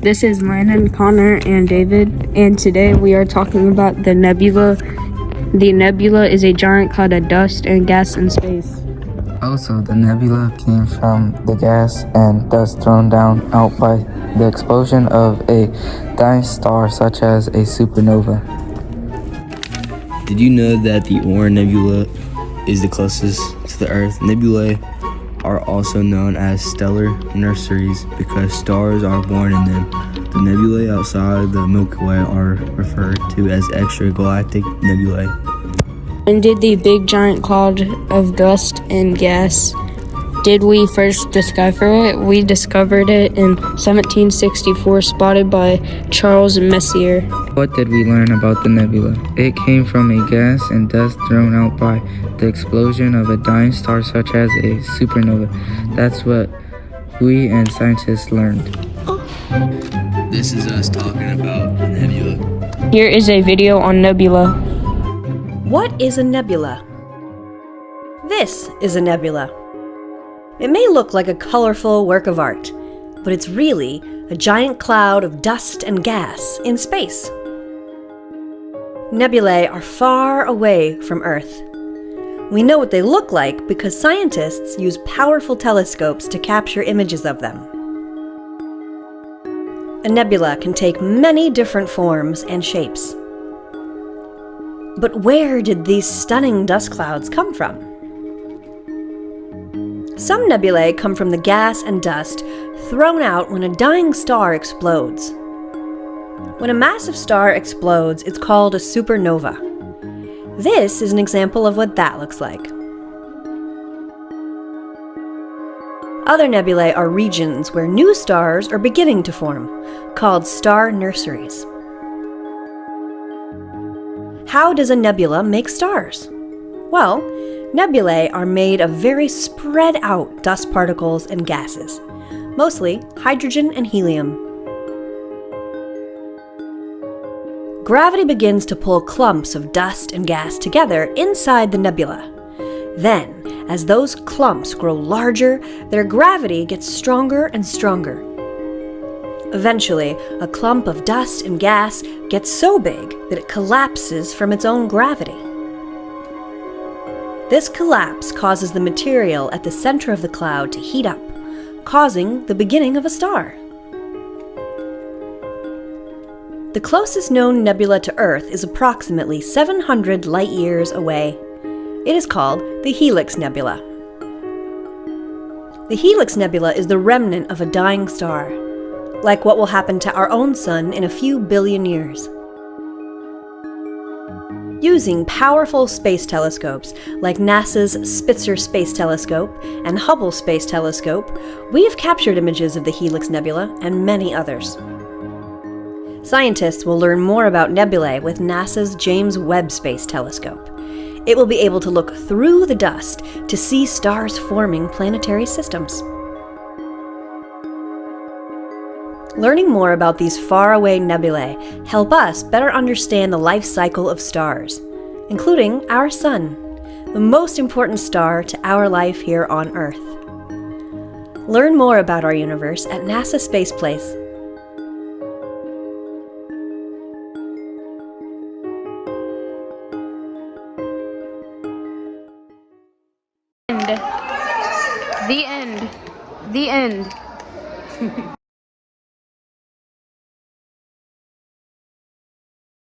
This is Landon, Connor, and David, and today we are talking about the nebula. The nebula is a giant cloud of dust and gas in space. Also, the nebula came from the gas and dust thrown down out by the explosion of a dying star such as a supernova. Did you know that the Orion Nebula is the closest to the Earth? Nebulae are also known as stellar nurseries because stars are born in them. The nebulae outside the Milky Way are referred to as extragalactic nebulae. When did the big giant cloud of dust and gas did we first discover it? We discovered it in 1764, spotted by Charles Messier. What did we learn about the nebula? It came from a gas and dust thrown out by the explosion of a dying star such as a supernova. That's what we and scientists learned. This is us talking about the nebula. Here is a video on nebula. What is a nebula? This is a nebula. It may look like a colorful work of art, but it's really a giant cloud of dust and gas in space. Nebulae are far away from Earth. We know what they look like because scientists use powerful telescopes to capture images of them. A nebula can take many different forms and shapes. But where did these stunning dust clouds come from? Some nebulae come from the gas and dust thrown out when a dying star explodes. When a massive star explodes, it's called a supernova. This is an example of what that looks like. Other nebulae are regions where new stars are beginning to form, called star nurseries. How does a nebula make stars? Well, nebulae are made of very spread out dust particles and gases, mostly hydrogen and helium. Gravity begins to pull clumps of dust and gas together inside the nebula. Then, as those clumps grow larger, their gravity gets stronger and stronger. Eventually, a clump of dust and gas gets so big that it collapses from its own gravity. This collapse causes the material at the center of the cloud to heat up, causing the beginning of a star. The closest known nebula to Earth is approximately 700 light-years away. It is called the Helix Nebula. The Helix Nebula is the remnant of a dying star, like what will happen to our own sun in a few billion years. Using powerful space telescopes like NASA's Spitzer Space Telescope and Hubble Space Telescope, we have captured images of the Helix Nebula and many others. Scientists will learn more about nebulae with NASA's James Webb Space Telescope. It will be able to look through the dust to see stars forming planetary systems. Learning more about these faraway nebulae help us better understand the life cycle of stars, including our sun, the most important star to our life here on Earth. Learn more about our universe at NASA Space Place. The end. The end.